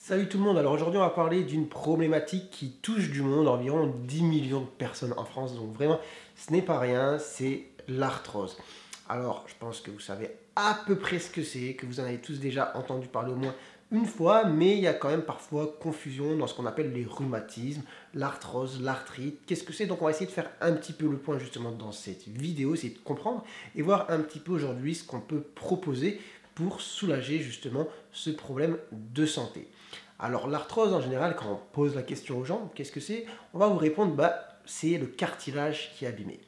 Salut tout le monde, alors aujourd'hui on va parler d'une problématique qui touche du monde, environ 10 millions de personnes en France, donc vraiment ce n'est pas rien, c'est l'arthrose. Alors je pense que vous savez à peu près ce que c'est, que vous en avez tous déjà entendu parler au moins une fois, mais il y a quand même parfois confusion dans ce qu'on appelle les rhumatismes, l'arthrose, l'arthrite, qu'est-ce que c'est? Donc on va essayer de faire un petit peu le point justement dans cette vidéo, essayer de comprendre et voir un petit peu aujourd'hui ce qu'on peut proposer pour soulager justement ce problème de santé. Alors l'arthrose en général, quand on pose la question aux gens, qu'est-ce que c'est? On va vous répondre, c'est le cartilage qui est abîmé.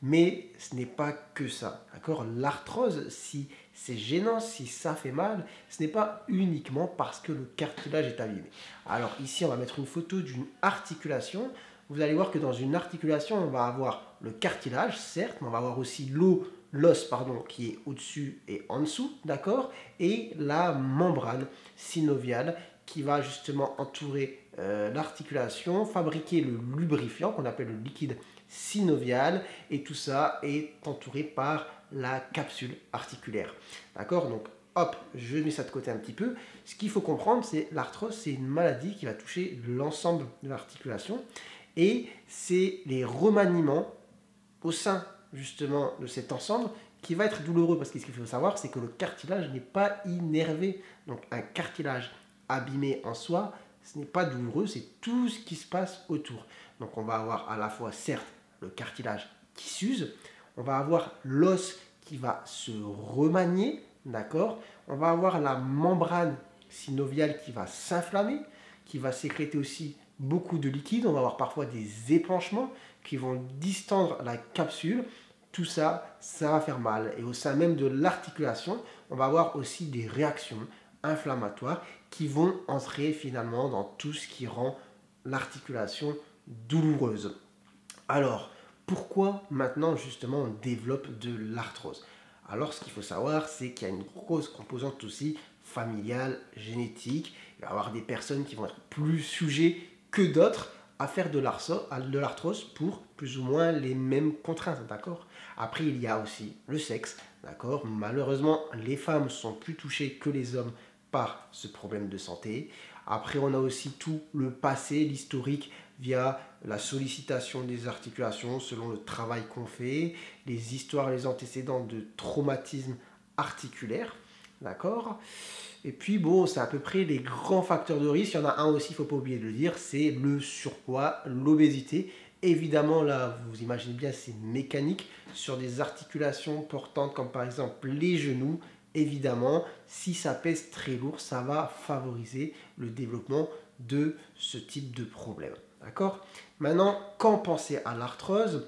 Mais ce n'est pas que ça, d'accord? L'arthrose, si c'est gênant, si ça fait mal, ce n'est pas uniquement parce que le cartilage est abîmé. Alors ici, on va mettre une photo d'une articulation. Vous allez voir que dans une articulation, on va avoir le cartilage, certes, mais on va avoir aussi l'os qui est au-dessus et en dessous, d'accord? Et la membrane synoviale qui va justement entourer l'articulation, fabriquer le lubrifiant qu'on appelle le liquide synovial, et tout ça est entouré par la capsule articulaire. D'accord? Donc hop, je mets ça de côté un petit peu. Ce qu'il faut comprendre, c'est l'arthrose, c'est une maladie qui va toucher l'ensemble de l'articulation, et c'est les remaniements au sein justement de cet ensemble qui va être douloureux, parce que ce qu'il faut savoir, c'est que le cartilage n'est pas innervé. Donc un cartilage abîmé en soi, ce n'est pas douloureux, c'est tout ce qui se passe autour. Donc on va avoir à la fois, certes, le cartilage qui s'use, on va avoir l'os qui va se remanier, d'accord? On va avoir la membrane synoviale qui va s'inflammer, qui va sécréter aussi beaucoup de liquide, on va avoir parfois des épanchements qui vont distendre la capsule. Tout ça, ça va faire mal. Et au sein même de l'articulation, on va avoir aussi des réactions inflammatoires qui vont entrer finalement dans tout ce qui rend l'articulation douloureuse. Alors, pourquoi maintenant justement on développe de l'arthrose? Alors, ce qu'il faut savoir, c'est qu'il y a une grosse composante aussi familiale, génétique. Il va y avoir des personnes qui vont être plus sujets que d'autres à faire de l'arthrose pour plus ou moins les mêmes contraintes, d'accord? Après, il y a aussi le sexe, d'accord? Malheureusement, les femmes sont plus touchées que les hommes par ce problème de santé. Après, on a aussi tout le passé, l'historique via la sollicitation des articulations selon le travail qu'on fait, les histoires, les antécédents de traumatismes articulaires, d'accord? Et puis bon, c'est à peu près les grands facteurs de risque. Il y en a un aussi, il ne faut pas oublier de le dire, c'est le surpoids, l'obésité. Évidemment, là, vous imaginez bien, c'est mécanique sur des articulations portantes comme par exemple les genoux. Évidemment, si ça pèse très lourd, ça va favoriser le développement de ce type de problème. D'accord? Maintenant, quand penser à l'arthrose,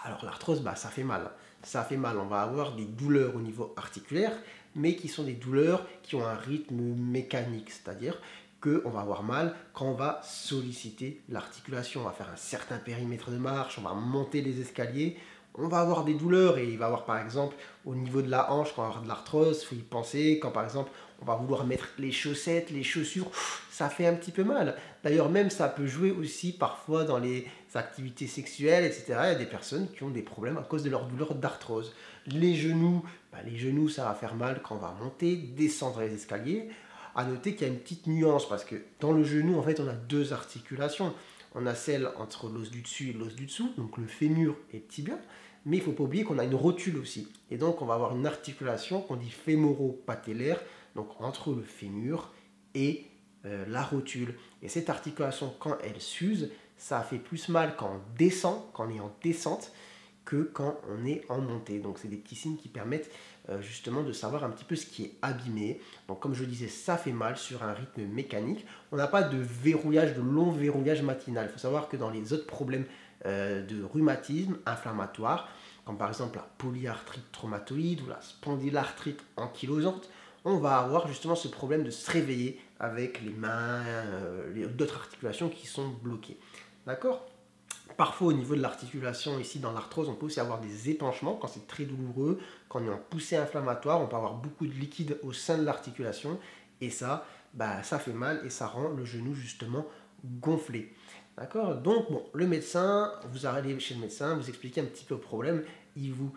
alors l'arthrose, ça fait mal. Ça fait mal, on va avoir des douleurs au niveau articulaire, mais qui sont des douleurs qui ont un rythme mécanique, c'est-à-dire qu'on va avoir mal quand on va solliciter l'articulation. On va faire un certain périmètre de marche, on va monter les escaliers, on va avoir des douleurs et il va avoir par exemple au niveau de la hanche, quand on va avoir de l'arthrose, il faut y penser, quand par exemple on va vouloir mettre les chaussettes, les chaussures, ça fait un petit peu mal. D'ailleurs même ça peut jouer aussi parfois dans les activités sexuelles, etc. Il y a des personnes qui ont des problèmes à cause de leur douleur d'arthrose. Les genoux ça va faire mal quand on va monter, descendre les escaliers. À noter qu'il y a une petite nuance parce que dans le genou en fait on a deux articulations. On a celle entre l'os du dessus et l'os du dessous, donc le fémur et le tibia, mais il ne faut pas oublier qu'on a une rotule aussi. Et donc on va avoir une articulation qu'on dit fémoro-patellaire, donc entre le fémur et la rotule. Et cette articulation, quand elle s'use, ça fait plus mal quand on descend, quand on est en descente, que quand on est en montée. Donc c'est des petits signes qui permettent justement de savoir un petit peu ce qui est abîmé. Donc comme je disais, ça fait mal sur un rythme mécanique. On n'a pas de verrouillage, de long verrouillage matinal. Il faut savoir que dans les autres problèmes de rhumatisme inflammatoire, comme par exemple la polyarthrite traumatoïde ou la spondylarthrite ankylosante, on va avoir justement ce problème de se réveiller avec les mains, d'autres articulations qui sont bloquées. D'accord? Parfois au niveau de l'articulation, ici dans l'arthrose, on peut aussi avoir des épanchements quand c'est très douloureux, quand on est en poussée inflammatoire, on peut avoir beaucoup de liquide au sein de l'articulation et ça, ça fait mal et ça rend le genou justement gonflé. D'accord? Donc bon, le médecin, vous allez chez le médecin, vous expliquez un petit peu le problème, il vous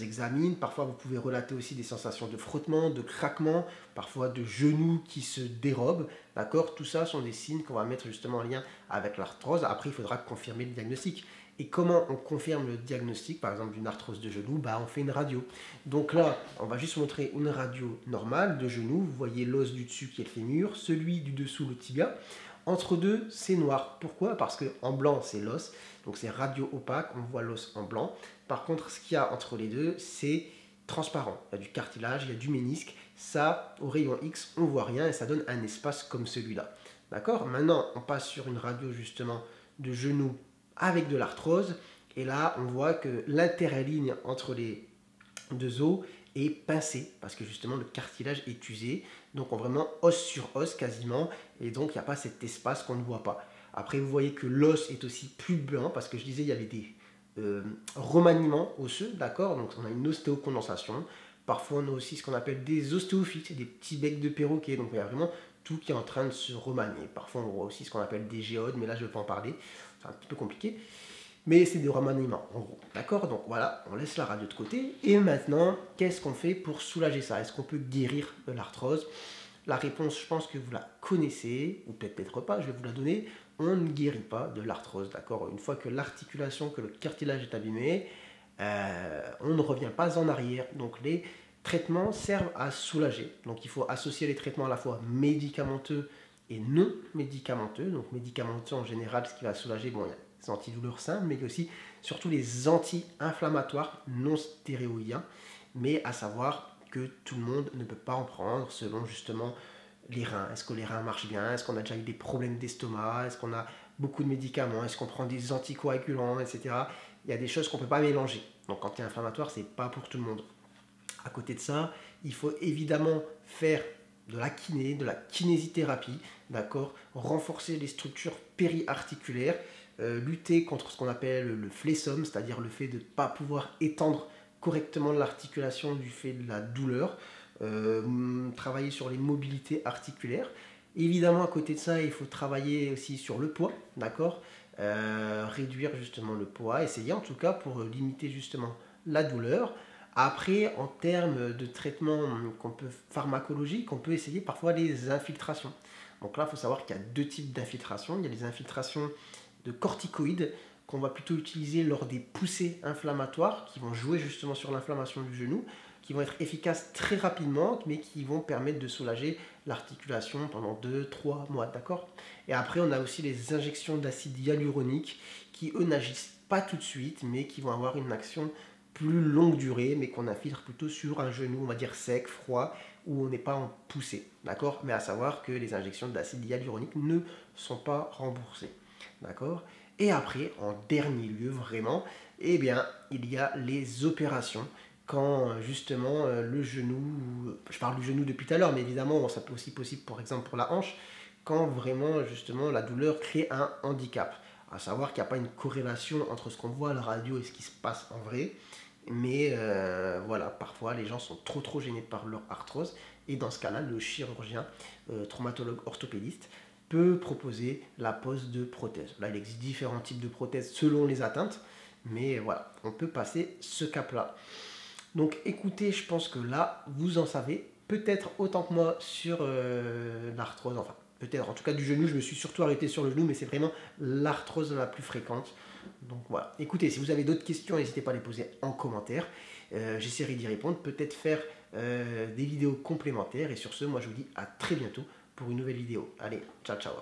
examine. Parfois, vous pouvez relater aussi des sensations de frottement, de craquement, parfois de genoux qui se dérobent. D'accord? Tout ça sont des signes qu'on va mettre justement en lien avec l'arthrose. Après, il faudra confirmer le diagnostic. Et comment on confirme le diagnostic, par exemple d'une arthrose de genou? On fait une radio. Donc là, on va juste montrer une radio normale de genou. Vous voyez l'os du dessus qui est le fémur, celui du dessous le tibia. Entre deux, c'est noir. Pourquoi? Parce qu'en blanc, c'est l'os. Donc c'est radio opaque, on voit l'os en blanc. Par contre, ce qu'il y a entre les deux, c'est transparent. Il y a du cartilage, il y a du ménisque. Ça, au rayon X, on ne voit rien et ça donne un espace comme celui-là. D'accord? Maintenant, on passe sur une radio justement de genou avec de l'arthrose. Et là, on voit que l'interligne entre les deux os est pincée parce que justement le cartilage est usé. Donc on vraiment os sur os quasiment. Et donc il n'y a pas cet espace qu'on ne voit pas. Après, vous voyez que l'os est aussi plus blanc parce que je disais il y avait des remaniements osseux, d'accord? Donc on a une ostéocondensation. Parfois on a aussi ce qu'on appelle des ostéophytes, des petits becs de perroquet. Donc il y a vraiment tout qui est en train de se remanier. Parfois on voit aussi ce qu'on appelle des géodes, mais là je ne vais pas en parler, c'est un petit peu compliqué. Mais c'est des remaniements en gros, d'accord? Donc voilà, on laisse la radio de côté. Et maintenant, qu'est-ce qu'on fait pour soulager ça? Est-ce qu'on peut guérir de l'arthrose? La réponse, je pense que vous la connaissez, ou peut-être pas, je vais vous la donner. On ne guérit pas de l'arthrose, d'accord? Une fois que l'articulation, que le cartilage est abîmé, on ne revient pas en arrière. Donc les traitements servent à soulager. Donc il faut associer les traitements à la fois médicamenteux et non médicamenteux. Donc médicamenteux en général, ce qui va soulager, bon, il y a les antidouleurs simples, mais aussi surtout les anti-inflammatoires non stéroïdiens. Mais à savoir que tout le monde ne peut pas en prendre selon justement les reins. Est-ce que les reins marchent bien? Est-ce qu'on a déjà eu des problèmes d'estomac? Est-ce qu'on a beaucoup de médicaments? Est-ce qu'on prend des anticoagulants, etc. Il y a des choses qu'on ne peut pas mélanger. Donc anti-inflammatoire, ce n'est pas pour tout le monde. À côté de ça, il faut évidemment faire de la kiné, de la kinésithérapie, d'accord? Renforcer les structures périarticulaires, lutter contre ce qu'on appelle le flessum, c'est-à-dire le fait de ne pas pouvoir étendre correctement l'articulation du fait de la douleur, travailler sur les mobilités articulaires. Évidemment, à côté de ça, il faut travailler aussi sur le poids, d'accord? Réduire justement le poids, essayer en tout cas pour limiter justement la douleur. Après, en termes de traitement pharmacologique, on peut essayer parfois les infiltrations. Donc là, il faut savoir qu'il y a deux types d'infiltrations. Il y a les infiltrations de corticoïdes qu'on va plutôt utiliser lors des poussées inflammatoires qui vont jouer justement sur l'inflammation du genou, qui vont être efficaces très rapidement, mais qui vont permettre de soulager l'articulation pendant 2-3 mois, d'accord? Et après, on a aussi les injections d'acide hyaluronique qui, eux, n'agissent pas tout de suite, mais qui vont avoir une action plus longue durée, mais qu'on infiltre plutôt sur un genou, on va dire sec, froid, où on n'est pas en poussée, d'accord? Mais à savoir que les injections d'acide hyaluronique ne sont pas remboursées, d'accord? Et après, en dernier lieu, vraiment, eh bien, il y a les opérations. Quand justement le genou, je parle du genou depuis tout à l'heure, mais évidemment, ça peut aussi possible, par exemple, pour la hanche, quand vraiment justement la douleur crée un handicap. À savoir qu'il n'y a pas une corrélation entre ce qu'on voit à la radio et ce qui se passe en vrai. Mais voilà, parfois les gens sont trop gênés par leur arthrose. Et dans ce cas-là, le chirurgien, traumatologue orthopédiste, peut proposer la pose de prothèse. Là, il existe différents types de prothèses selon les atteintes. Mais voilà, on peut passer ce cap-là. Donc écoutez, je pense que là, vous en savez peut-être autant que moi sur l'arthrose. Enfin, peut-être, en tout cas du genou, je me suis surtout arrêté sur le genou, mais c'est vraiment l'arthrose la plus fréquente. Donc voilà, écoutez, si vous avez d'autres questions, n'hésitez pas à les poser en commentaire. J'essaierai d'y répondre, peut-être faire des vidéos complémentaires. Et sur ce, moi je vous dis à très bientôt pour une nouvelle vidéo. Allez, ciao ciao.